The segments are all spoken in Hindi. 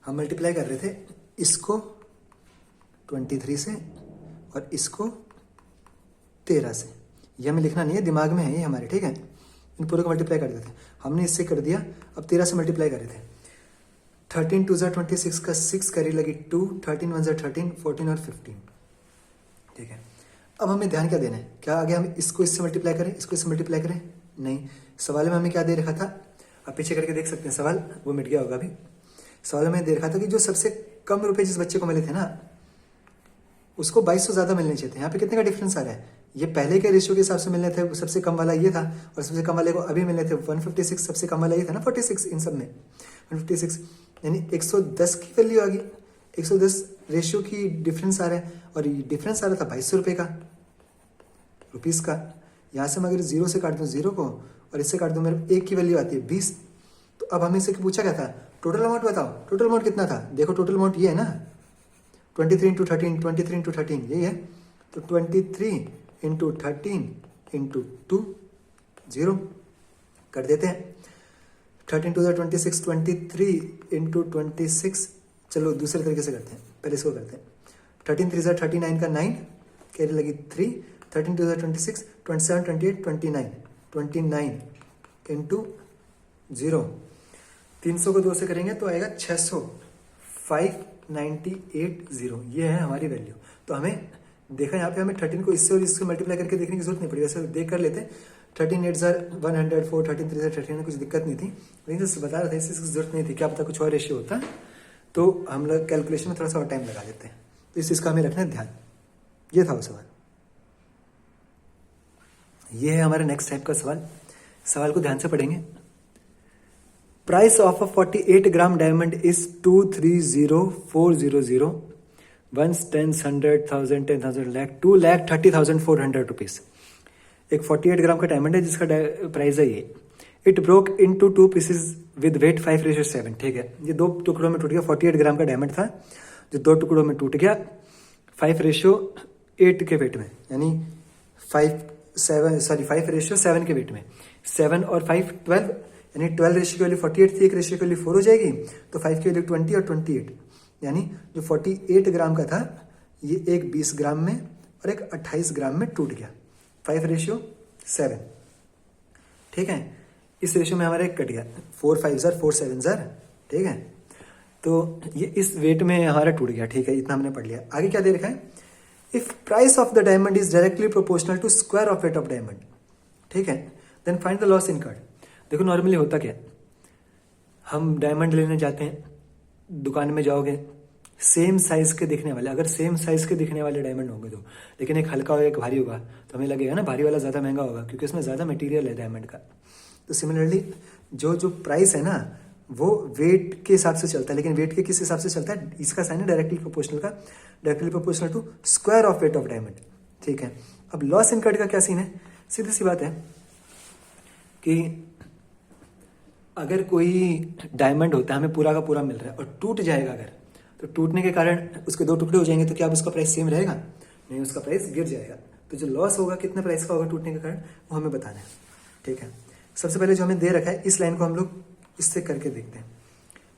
हम मल्टीप्लाई कर रहे थे इसको 23 से और इसको 13 से। ये हमें लिखना नहीं है, दिमाग में है ये हमारे, ठीक है। इन पूरे को मल्टीप्लाई कर देते हैं, हमने इससे कर दिया। अब 13 से मल्टीप्लाई कर रहे थे। 13 2 26 का 6 करी लगी 2, 13 1 13, 14 और 15, ठीक है। अब हमें ध्यान क्या देना है, क्या आगे हम इसको इससे मल्टीप्लाई करें, इसको इससे मल्टीप्लाई करें? नहीं, सवाल में हमें क्या दे रखा था, आप पीछे करके देख सकते हैं सवाल, वो मिट गया होगा अभी। सवाल में दे रखा था कि जो सबसे कम रुपए जिस बच्चे को मिले थे ना, उसको 2200 ज़्यादा मिलने चाहिए थे। यहाँ पे कितने का डिफरेंस आ रहा है, ये पहले के रेशियो के हिसाब से मिलने थे, सबसे कम वाला ये था, और सबसे कम वाले को अभी मिलने थे 156, सबसे कम वाला ये था ना 46, इन सब में 156, यानी 110 की वैल्यू आ गई। 110 रेशियो की डिफरेंस आ रहा है, और ये डिफरेंस आ रहा था 2200 रुपये का, रुपीज़ का। यहाँ से मैं अगर 0 से काट दूँ 0 को, और इससे काट दूँ, मेरे 1 की वैल्यू आती है 20। तो अब हमें से पूछा क्या था, टोटल अमाउंट बताओ, टोटल अमाउंट कितना था? देखो टोटल अमाउंट ये है ना, 23 इंटू 13, 23 इंटू 13 यही है। तो 23 इंटू 13 इंटू 2, 0 कर देते हैं। 13 टू 26, 23 इंटू 26, चलो दूसरे तरीके से करते हैं, पहले इसको करते हैं। 13 3 39 का 9, कैरी लगी 3, 13 2 26, 27 28 29, 29 इंटू 0, 300 को 2 से करेंगे तो आएगा 600, 5980, ये है हमारी वैल्यू। तो हमें देखा यहाँ पे हमें 13 को इससे और इससे मल्टीप्लाई करके देखने की जरूरत नहीं पड़ी, वैसे देख कर लेते। 13 8 104, 13 3 13, कुछ दिक्कत नहीं थी, लेकिन जैसे बता रहे थे इसकी जरूरत नहीं थी, क्या पता कुछ और रेशियो होता, तो हम लोग कैलकुलेशन में थोड़ा सा और टाइम लगा देते हैं। तो इस चीज़ का हमें रखना है ध्यान। ये था वो सवाल। ये है हमारा नेक्स्ट टाइप का सवाल। सवाल को ध्यान से पढ़ेंगे। Price of a 48 gram diamond is 230400, 1 10 100 1000 10,000 lakh 2,30,400 rupees. एक 48 ग्राम का डायमंड है जिसका प्राइस है ये। It broke into 2 pieces with weight 5:7, ठीक है। ये 2 टुकड़ों में टूट गया। 48 ग्राम का डायमंड था जो 2 टुकड़ों में टूट गया 5:8 के वेट में, यानी 5:7 के वेट में। 7 और 5 12, यानी 12 रेशियो की वैल्यू 48 थी, एक रेशियो की वैल्यू 4 हो जाएगी, तो 5 की वैल्यू 20 और 28, यानी जो 48 ग्राम का था ये एक 20 ग्राम में और एक 28 ग्राम में टूट गया। 5:7, ठीक है। इस रेशियो में हमारा एक कट गया, 4 5 4 7, ठीक है। तो ये इस वेट में हमारा टूट गया, ठीक है। इतना हमने पढ़ लिया। आगे क्या दे रखा है, if price of the diamond is directly proportional to square of weight of diamond, ठीक है, then find the loss incurred. देखो नॉर्मली होता क्या, हम डायमंड लेने जाते हैं, दुकान में जाओगे, सेम साइज के दिखने वाले, अगर सेम साइज के दिखने वाले डायमंड होंगे तो, लेकिन एक हल्का होगा एक भारी होगा, तो हमें लगेगा ना भारी वाला ज़्यादा महंगा होगा क्योंकि उसमें ज़्यादा मटेरियल है डायमंड का। तो सिमिलरली जो प्राइस है ना वो वेट के हिसाब से चलता है, लेकिन वेट के किस हिसाब से चलता है, इसका साइन है डायरेक्टली प्रोपोर्शनल का, directly proportional to square of weight of diamond, ठीक है। अब लॉस इनकर्ड का क्या सीन है, सीधी सी बात है कि अगर कोई डायमंड होता है हमें पूरा का पूरा मिल रहा है और टूट जाएगा अगर, तो टूटने के कारण उसके 2 टुकड़े हो जाएंगे, तो क्या अब उसका प्राइस सेम रहेगा? नहीं, उसका प्राइस गिर जाएगा। तो जो लॉस होगा कितने प्राइस का होगा टूटने के कारण, वो हमें बताना है, ठीक है। सबसे पहले जो हमें दे रखा है इस लाइन को हम लोग इससे करके देखते हैं।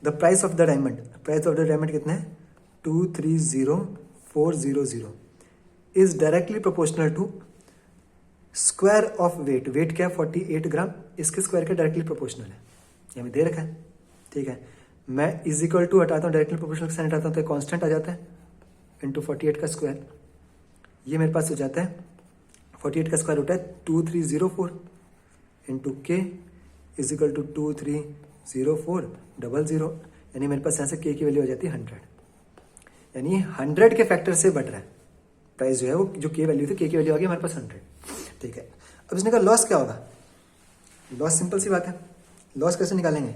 The price of the diamond, price of the diamond कितना है 230400 is directly proportional to square of weight. Weight क्या है 48 ग्राम, इसके स्क्वायर के डायरेक्टली प्रोपोर्शनल है, ये हमें दे रखा है, ठीक है। मैं इज इक्वल टू हटाता हूँ, डायरेक्टली प्रोपोर्शनल साइन हटाता हूँ तो कांस्टेंट आ जाता है, इंटू 48 का स्क्वायर, ये मेरे पास हो जाता है 48 का स्क्वायर होता है 2304 इंटू के इज इक्वल टू 230400, यानी मेरे पास यहाँ से के की वैल्यू हो जाती है 100, यानी 100 के फैक्टर से बढ़ रहा है प्राइस जो है, वो जो के वैल्यू थी के की वैल्यू आ गई हमारे पास 100, ठीक है। अब इसने कहा लॉस क्या होगा, लॉस सिंपल सी बात है, लॉस कैसे निकालेंगे,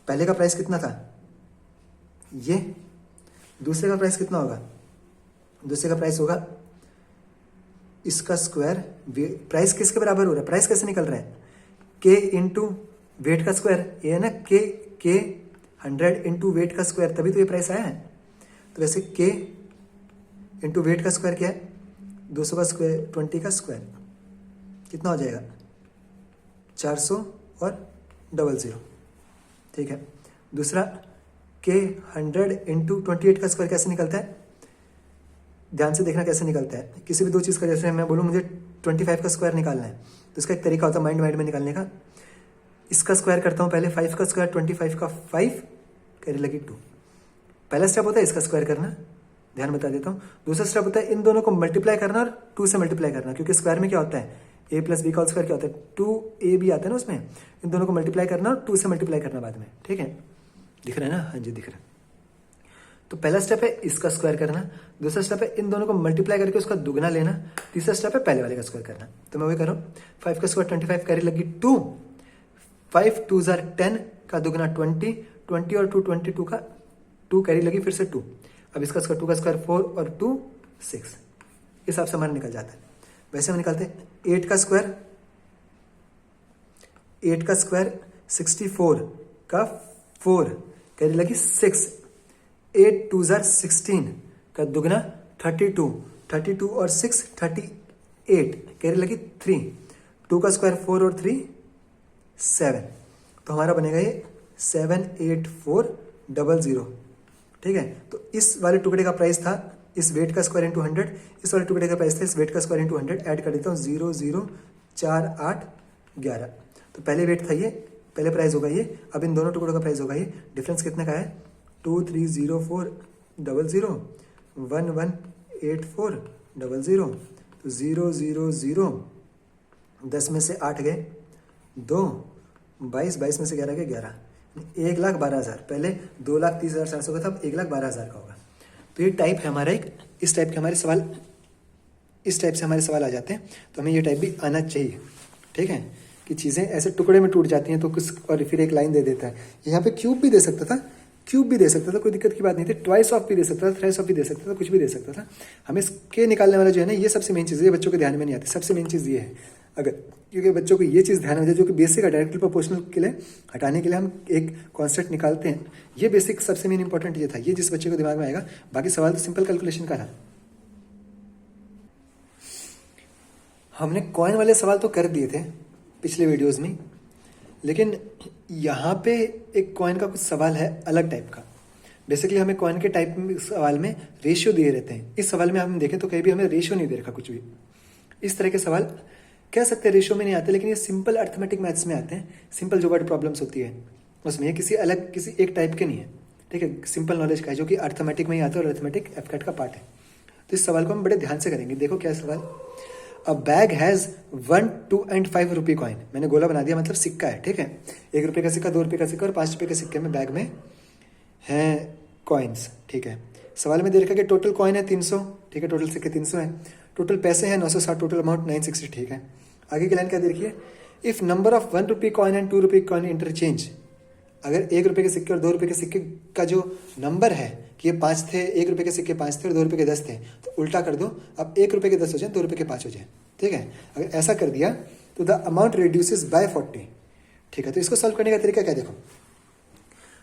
पहले का प्राइस कितना था ये, दूसरे का प्राइस कितना होगा, दूसरे का प्राइस होगा इसका स्क्वायर, प्राइस किसके बराबर हो रहा है, प्राइस कैसे निकल रहा है के इंटू वेट का स्क्वायर, ये है ना के 100 इंटू वेट का स्क्वायर, तभी तो ये प्राइस आया है। तो वैसे के इंटू वेट का स्क्वायर क्या है 200 का स्क्वायर, 20 का स्क्वायर कितना हो जाएगा 400 और 00, ठीक है। दूसरा के 100 इंटू 28 का स्क्वायर कैसे निकलता है, ध्यान से देखना कैसे निकलता है। किसी भी दो चीज़ का, जैसे मैं बोलूँ मुझे 25 का स्क्वायर निकालना है, तो इसका एक तरीका होता है माइंड में निकालने का। इसका स्क्वायर करता हूँ पहले, 5 का स्क्वायर 25 का 5 कैरी लगी 2। पहला स्टेप होता है इसका स्क्वायर करना, ध्यान बता देता हूँ। दूसरा स्टेप होता है इन दोनों को मल्टीप्लाई करना और 2 से मल्टीप्लाई करना, क्योंकि स्क्वायर में क्या होता है, a प्लस बी का स्क्वायर क्या होता है, 2ab आता है ना उसमें। इन दोनों को मल्टीप्लाई करना और 2 से मल्टीप्लाई करना बाद में, ठीक है। दिख रहा है ना, हाँ जी दिख रहा है। तो पहला स्टेप है इसका स्क्वायर करना, दूसरा स्टेप है इन दोनों को मल्टीप्लाई करके उसका दुगना लेना, तीसरा स्टेप है पहले वाले का स्क्वायर करना। तो मैं वही कर रहा हूँ, 5 का स्क्वायर 25 कैरी लगी 2, 5 2 जार 10 का दुगना 20, 20 और 2 22 का 2 कैरी लगी फिर से 2। अब इसका स्क्वायर 2 का स्क्वायर 4 और 2 6, इस हिसाब से हमारा निकल जाता है। वैसे हम निकालते हैं 8 का स्क्वायर 64 का 4 कैरी लगी 6, 8 2 जार 16 का दुगना 32, 32 और 6 38 कैरी लगी 3, 2 का स्क्वायर 4 और 3 7। तो हमारा बनेगा ये 78400, ठीक है। तो इस वाले टुकड़े का प्राइस था इस वेट का स्क्वायर इंटू 100, इस वाले टुकड़े का प्राइस था इस वेट का स्क्वायर इंटू 100। ऐड कर देता हूँ 004811। तो पहले वेट था ये, पहले प्राइस होगा ये, अब इन दोनों टुकड़ों का प्राइस होगा ये। डिफरेंस कितने का है, 230400 118400। तो 000 10 में से 8 गए 2, 22 में से 11 गए 11, 1,12,000। पहले 2,30,700 का था, अब 1,12,000 का होगा। तो ये टाइप है हमारा एक, इस टाइप के हमारे सवाल, इस टाइप से हमारे सवाल आ जाते हैं। तो हमें ये टाइप भी आना चाहिए, ठीक है, कि चीज़ें ऐसे टुकड़े में टूट जाती हैं तो कुछ और फिर एक लाइन दे देता है। यहाँ पे क्यूब भी दे सकता था, कोई दिक्कत की बात नहीं थी। ट्वाइस ऑफ भी दे सकता था, थ्राइस ऑफ भी दे सकता था, कुछ भी दे सकता था। हमें इसके निकालने वाला जो है ना, ये सबसे मेन चीज़ है, ये बच्चों के ध्यान में नहीं आती। सबसे मेन चीज़ ये है, अगर क्योंकि बच्चों को ये चीज़ ध्यान में, जो कि बेसिक है, डायरेक्टली प्रोपोर्शनल के लिए हटाने के लिए हम एक कॉन्सेप्ट निकालते हैं। ये बेसिक सबसे मेन इंपॉर्टेंट ये था, ये जिस बच्चे को दिमाग में आएगा। बाकी सवाल तो सिंपल कैलकुलेशन का था। हमने कॉइन वाले सवाल तो कर दिए थे पिछले वीडियोस में, लेकिन यहाँ पे एक कॉइन का कुछ सवाल है अलग टाइप का। बेसिकली हमें कॉइन के टाइप में सवाल में रेशियो दिए रहते हैं। इस सवाल में हम देखें तो कहीं भी हमें रेशियो नहीं दे रखा कुछ भी। इस तरह के सवाल कह सकते हैं रेशियो में नहीं आते, लेकिन ये सिंपल अर्थमेटिक मैथ्स में आते हैं। सिंपल जो वर्ड प्रॉब्लम्स होती है उसमें, ये किसी अलग किसी एक टाइप के नहीं है, ठीक है, सिंपल नॉलेज का है, जो कि अर्थमेटिक में ही आता है और अर्थमेटिक एफकैट का पार्ट है। तो इस सवाल को हम बड़े ध्यान से करेंगे। देखो क्या सवाल, अ बैग हैज़ 1, 2 and 5 रुपये कॉइन। मैंने गोला बना दिया, मतलब सिक्का है, ठीक है। 1 रुपये का सिक्का, 2 रुपये का सिक्का और 5 रुपये के सिक्के में बैग में हैं कॉइन्स, ठीक है। सवाल में दे रखा कि टोटल कॉइन है 300, ठीक है, टोटल सिक्के 300 है, टोटल पैसे हैं 960, टोटल अमाउंट 960, ठीक है। आगे की लाइन क्या देखिए, इफ नंबर ऑफ 1 रुपये कॉइन एंड 2 रुपये कॉइन इंटरचेंज। अगर 1 रुपये के सिक्के और 2 रुपये के सिक्के का जो नंबर है कि ये 5 थे, 1 रुपये के सिक्के 5 थे और 2 रुपये के 10 थे, तो उल्टा कर दो, अब 1 रुपये के 10 हो जाए, 2 रुपये के 5 हो जाए, ठीक है। अगर ऐसा कर दिया तो द अमाउंट रिड्यूसेस बाय 40, ठीक है। तो इसको सॉल्व करने का तरीका क्या, देखो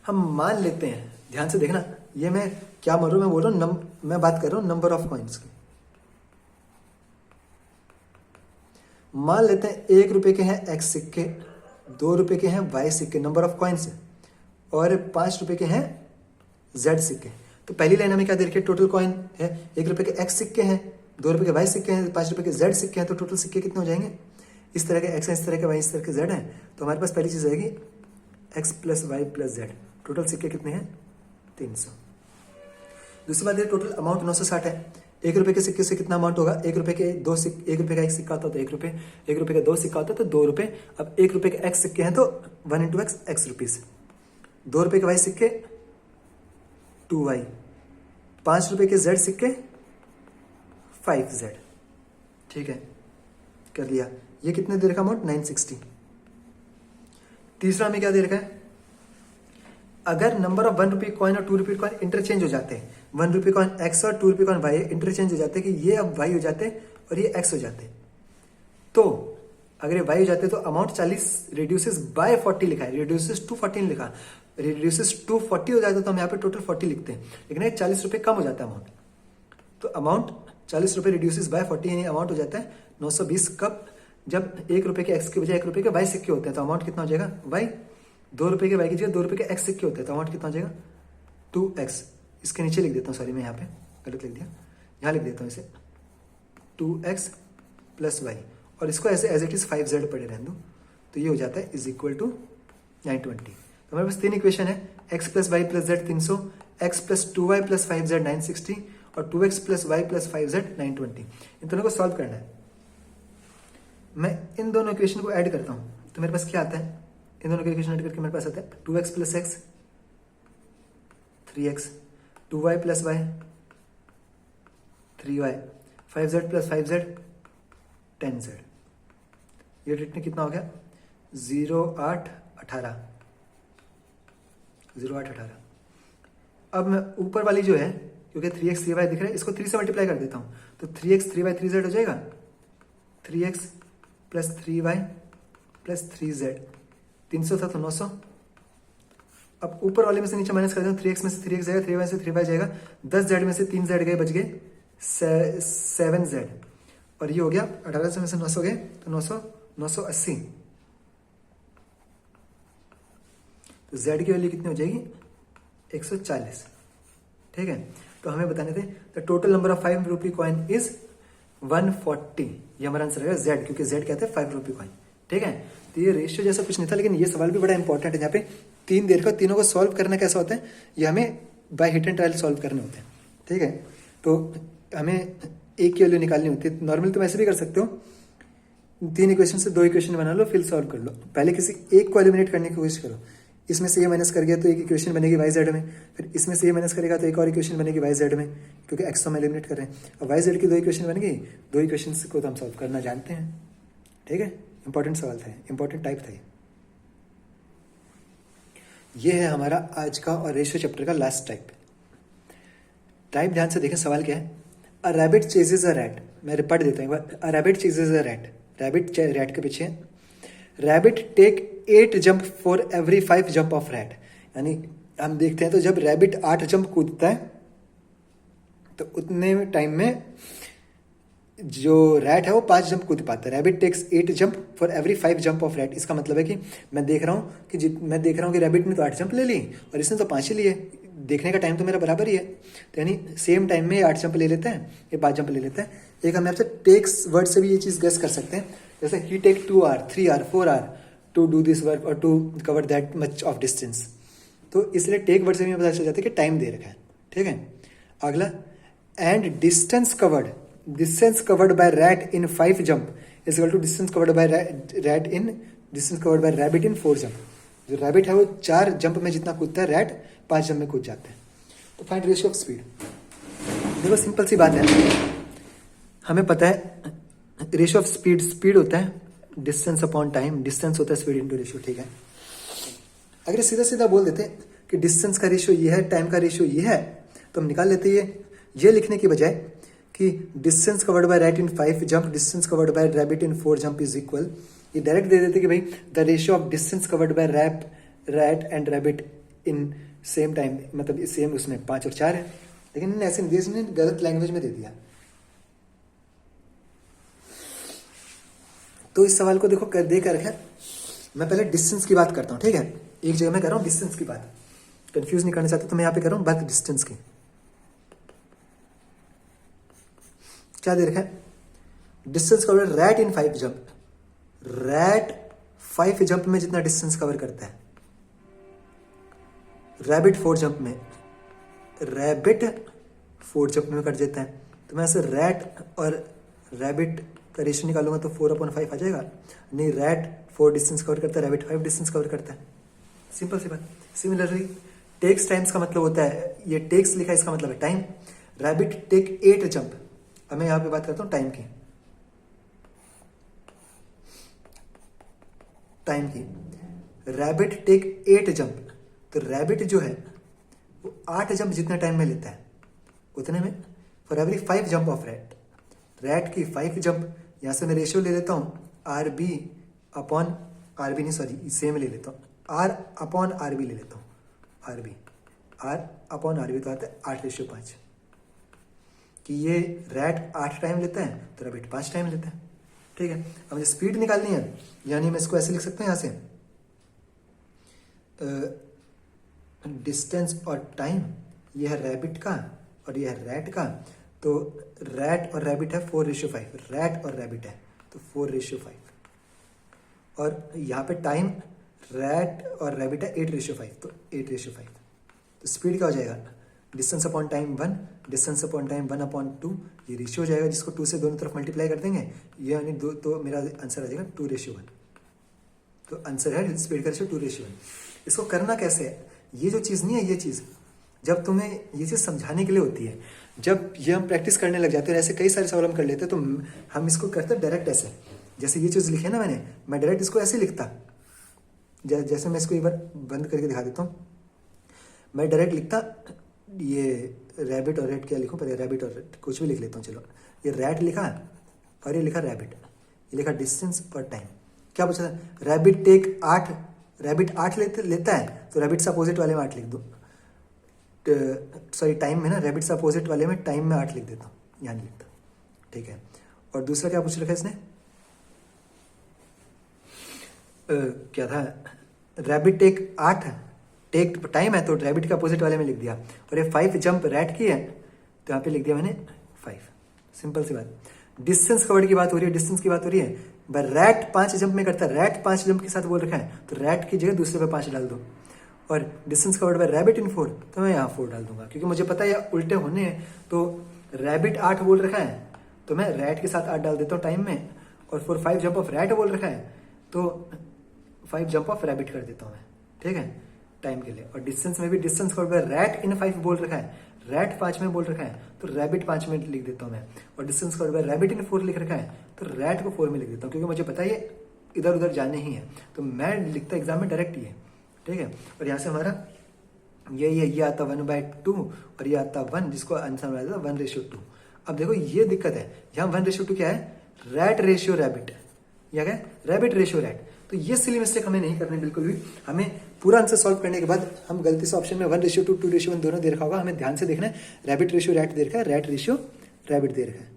हम मान लेते हैं, ध्यान से देखना, ये मैं क्या बोल रहा हूँ, मैं बोल रहा हूँ मैं बात कर रहा हूँ नंबर ऑफ कॉइन्स की। मान लेते हैं 1 रुपये के हैं x सिक्के, 2 रुपये के हैं y सिक्के, नंबर ऑफ कॉइन्स है, और 5 रुपये के हैं z सिक्के। तो पहली लाइन हमें क्या दे रखी है, टोटल कॉइन है, 1 रुपये के x सिक्के हैं, 2 रुपये के y सिक्के हैं, 5 रुपये के z सिक्के हैं। तो टोटल सिक्के कितने हो जाएंगे, इस तरह के x है, इस तरह के y, इस तरह के z है। तो हमारे पास पहली चीज़ आएगी x plus Y plus z। Total सिक्के कितने हैं, 300। दूसरी बात है टोटल अमाउंट 960 है। 1 रुपये के सिक्के से कितना अमाउंट होगा, 1 रुपये के 1 रुपये का एक सिक्का होता है तो 1 रुपये, 1 रुपये का 2 सिक्का होता है तो 2 रुपये। अब 1 रुपये के x सिक्के हैं तो 1 इंटू एक्स, x रुपीज़। 2 रुपये के y सिक्के 2y, 5 रुपये के z सिक्के 5z, ठीक है, कर लिया। ये कितने दे रखा अमाउंट, 960। तीसरा हमें क्या दे रखा है, अगर नंबर ऑफ 1 रुपये कॉइन और 2 रुपये कॉइन इंटरचेंज हो जाते हैं, 1 रुपये कॉइन x और 2 रुपये कॉइन y इंटरचेंज हो जाते हैं, कि ये अब y हो जाते हैं और ये x हो जाते हैं। तो अगर ये y हो जाते हैं तो अमाउंट 40 रिड्यूसेस बाय 40 लिखा है, रिड्यूसेस टू 40 लिखा, रिड्यूसेस टू 40 हो जाता है तो हम यहाँ पे टोटल 40 लिखते हैं, लेकिन ये 40 रुपये कम हो जाता है अमाउंट। तो अमाउंट 40 रुपये रिड्यूसेस बाय 40, यानी अमाउंट हो जाता है 920। कब, जब 1 रुपये के x के बजाय 1 रुपये के y सिक्के होते हैं, तो अमाउंट कितना हो जाएगा y। 2 रुपये के y की जगह 2 रुपये के x सिक्के होते हैं तो अमाउंट कितना हो जाएगा 2x, इसके नीचे लिख देता हूँ, सॉरी मैं यहाँ पे गलत लिख दिया, यहाँ लिख देता हूँ इसे 2x प्लस वाई, और इसको ऐसे एज इट इज़ 5z पड़े रहने दो, तो ये हो जाता है इज इक्वल टू 920। तो हमारे पास 3 इक्वेशन है, x plus Y plus Z 300, x plus 2y plus 5z 960 और 2x plus Y plus 5z 920। इन दोनों को सॉल्व करना है। मैं इन दोनों इक्वेशन को ऐड करता हूँ तो मेरे पास क्या आता है, इन दोनों के इक्वेशन ऐड करके मेरे पास आता है 2x plus x 3x, 2y plus Y 3y, 5z plus 5z 10z। ये रिटर्न कितना हो गया 0818। अब मैं ऊपर वाली जो है, क्योंकि 3x 3y दिख रहा है, इसको 3 से मल्टीप्लाई कर देता हूँ, तो 3x 3y 3z हो जाएगा, 3x plus 3y plus 3z, 300 था तो 900। अब ऊपर वाले में से नीचे माइनस कर देता हूँ, 3x में से 3x जाएगा, 3y से 3y जाएगा, 10z में से 3z गए, बच गए 7z, और ये हो गया 18 में से 900 गए तो 980। तो z की वैल्यू कितनी हो जाएगी 140। ठीक है, तो हमें बताने थे the total number of 5 rupee coin is 140। ये हमारा आंसर रहेगा z, क्योंकि z कहते हैं 5 रुपी कॉइन। ठीक है, तो ये रेशियो जैसा कुछ नहीं था, लेकिन ये सवाल भी बड़ा इंपॉर्टेंट है। यहाँ पे 3 देर का, तीनों को सॉल्व करना कैसा होता है, ये हमें by hit and trial solve करने होते हैं। ठीक है, तो हमें एक की वैल्यू निकालनी होती है। नॉर्मली तुम ऐसे भी कर सकते हो, 3 इक्वेशन से 2 इक्वेशन बना लो, फिर सॉल्व कर लो। पहले किसी एक को एलिमिनेट करने की कोशिश करो, इसमें से ये माइनस कर गया तो एक इक्वेशन बनेगी वाई जेड में, फिर इसमें से ये माइनस करेगा तो एक और इक्वेशन बनेगी वाई जेड में, क्योंकि एक्स तो हम एलिमिनेट कर रहे हैं। अब वाई जेड की 2 इक्वेशन बन गई, 2 इक्वेशन को तो हम सॉल्व करना जानते हैं। ठीक है, इंपॉर्टेंट सवाल था, इंपॉर्टेंट टाइप था ये है हमारा आज का और रेशियो चैप्टर का लास्ट टाइप। ध्यान से देखें सवाल क्या है। अ रैबिट चेजेज अ रैट, मैं पढ़ देता हूँ एक बार। A rabbit chases a rat, rabbit rat के पीछे, rabbit take 8 jump for every 5 jump of rat. यानी हम देखते हैं तो जब रैबिट 8 जंप कूदता है तो उतने टाइम में जो रैट है वो 5 जंप कूद पाता है। Rabbit takes 8 jump for every 5 jump of rat. इसका मतलब है कि मैं देख रहा हूँ कि रैबिट ने तो 8 जंप ले ली और इसने तो 5 ही लिए, देखने का टाइम तो मेरा बराबर ही है। तो यानी सेम टाइम में 8 जंप ले लेते हैं, ये 5 जंप ले लेते हैं। एक हम आपसे टेक्स वर्ड से भी ये चीज़ गेस कर सकते हैं, जैसे he take 2 hour 3 hour 4 hour to do this work और to cover that much of distance. तो इसलिए टेक वर्ड से भी पता चल जाता है कि टाइम दे रखा है। ठीक है, अगला, and distance covered by rat in 5 jump is equal to distance covered by rabbit in 4 jump. जो रैबिट है वो 4 जंप में जितना कूदता है, रैट 5 जंप में कूद जाता है। तो फाइंड रेशियो ऑफ स्पीड। देखो सिंपल सी बात है, हमें पता है रेशियो ऑफ स्पीड होता है डिस्टेंस अपॉन टाइम, डिस्टेंस होता है स्पीड इनटू रेशियो। ठीक है, अगर सीधा सीधा बोल देते कि डिस्टेंस का रेशियो ये है, टाइम का रेशियो ये है, तो हम निकाल लेते ये लिखने की बजाय कि distance covered by rat in 5 jump, distance covered by rabbit in 4 jump is equal, ये डायरेक्ट दे देते कि भाई the ratio of distance covered by rat and rabbit in same time, मतलब सेम उसमें 5 और 4 है। लेकिन इन्हें ऐसे नहीं, गलत लैंग्वेज में दे दिया। तो इस सवाल को देखो दे कर रखा है। मैं पहले डिस्टेंस की बात करता हूँ। ठीक है, एक जगह मैं कर रहा हूँ डिस्टेंस की बात, कंफ्यूज नहीं करना चाहता, तो मैं यहाँ पे कर रहा हूँ बात डिस्टेंस की। क्या दे रखा है, distance cover rat in 5 jump. Rat 5 jump में जितना डिस्टेंस कवर करता है, रैबिट 4 जंप में कर देता है। तो मैं ऐसे रैट और रैबिट का रेशियो निकालूंगा तो 4/5 आ जाएगा। नहीं, रैट 4 डिस्टेंस कवर करता है, रैबिट 5 डिस्टेंस कवर करता है। सिंपल सी बात। सिमिलरली टेक्स टाइम्स का मतलब होता है, ये टेक्स लिखा है इसका मतलब है टाइम। रैबिट टेक 8 जंप, अब मैं यहाँ पे बात करता हूँ टाइम की। रैबिट टेक 8 जंप, तो रैबिट जो है वो 8 जंप जितने टाइम में लेता है उतने में for every 5 jump of rat की 5 जंप। यहाँ से मैं रेशियो ले लेता हूँ RB अपॉन RB, नहीं सॉरी सेम ले लेता हूँ, R अपॉन RB ले लेता हूँ। R अपॉन RB तो आता है 8:5, कि ये रैट 8 टाइम लेता है तो रैबिट 5 टाइम लेता है। ठीक है, अब मुझे स्पीड निकालनी है, यानी मैं इसको ऐसे लिख सकता हूँ यहाँ से डिस्टेंस और टाइम ये है रैबिट का और ये है रैट का। तो रैट और रैबिट है 4:5, रैट और रैबिट है तो 4:5। और यहाँ पे टाइम रैट और रैबिट है 8:5, तो 8:5। तो स्पीड क्या हो जाएगा, distance upon time 1, distance upon time 1/2, ये रेशियो हो जाएगा जिसको 2 से दोनों तरफ मल्टीप्लाई कर देंगे, ये यानी 2, तो मेरा आंसर आ जाएगा 2:1। तो आंसर है स्पीड का रेशियो 2:1। इसको करना कैसे है, ये जो चीज़ नहीं है, ये चीज़ जब तुम्हें ये चीज़ समझाने के लिए होती है, जब ये हम प्रैक्टिस करने लग जाते हैं, ऐसे कई सारे सवाल हम कर लेते हैं, तो हम इसको करते हैं डायरेक्ट ऐसे, जैसे ये चीज़ लिखी है ना मैं डायरेक्ट इसको ऐसे लिखता, जैसे मैं इसको एक बार बंद करके दिखा देता हूँ। मैं डायरेक्ट लिखता, ये रैबिट और रेट क्या लिखूँ, पहले रैबिट और रेट कुछ भी लिख लेता हूँ। चलो, ये रैट लिखा और ये लिखा रैबिट, ये लिखा डिस्टेंस और टाइम। क्या पूछा था, रैबिट टेक 8, रैबिट 8 लेता है, तो रैबिट से अपोजिट वाले में 8 लिख दो। सॉरी, टाइम में ना, रैबिट से अपोजिट वाले में टाइम में 8 लिख देता हूँ, यहाँ नहीं लिखता, ठीक है। और दूसरा क्या पूछ रखा है इसने, क्या था, रैबिट टेक 8, टेक टाइम है तो रैबिट के अपोजिट वाले में लिख दिया। और ये 5 जंप रैट की है तो यहाँ पे लिख दिया मैंने 5, सिंपल सी बात। डिस्टेंस कवर्ड की बात हो रही है, डिस्टेंस की बात हो रही है, रैट 5 जंप में करता है, रैट 5 जंप के साथ बोल रखा है, तो रैट की जगह दूसरे पे 5 डाल दो। और distance covered by rabbit in 4, तो मैं यहाँ 4 डाल दूंगा, क्योंकि मुझे पता है ये उल्टे होने हैं। तो रैबिट 8 बोल रखा है तो मैं रैट के साथ 8 डाल देता हूँ टाइम में, और 5 जंप ऑफ रैट बोल रखा है तो 5 जंप ऑफ रैबिट कर देता हूँ मैं, ठीक है, टाइम के लिए। और डिस्टेंस में भी distance covered by rat in 5 बोल रखा है, रैट 5 में बोल रखा है तो रैबिट 5 में लिख देता हूँ मैं। और distance covered by rabbit in 4 लिख रखा है तो रैट को 4 में लिख देता हूँ, क्योंकि मुझे पता है ये इधर उधर जाने ही है, तो मैं लिखता एग्जाम में डायरेक्ट ये, ठीक है। और यहाँ से हमारा ये आता 1/2 और ये आता 1, जिसको आंसर आ जाता 1:2। अब देखो ये दिक्कत है, यहाँ 1:2 क्या है, रैट रेशियो रैबिट, या क्या रैबिट रेशियो रैट। तो ये सिली मिस्टेक हमें नहीं करनी बिल्कुल भी। हमें पूरा आंसर सॉल्व करने के बाद हम गलती से ऑप्शन में 1:2, 2:1 दोनों दे रखा होगा, हमें ध्यान से देखना है, रैबिट रेशियो रैट दे रखा है, रैट रेशियो रैबिट दे रखा है,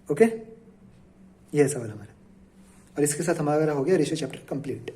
ओके। ये है सवाल हमारा, और इसके साथ हमारा हो गया रेशियो चैप्टर कंप्लीट।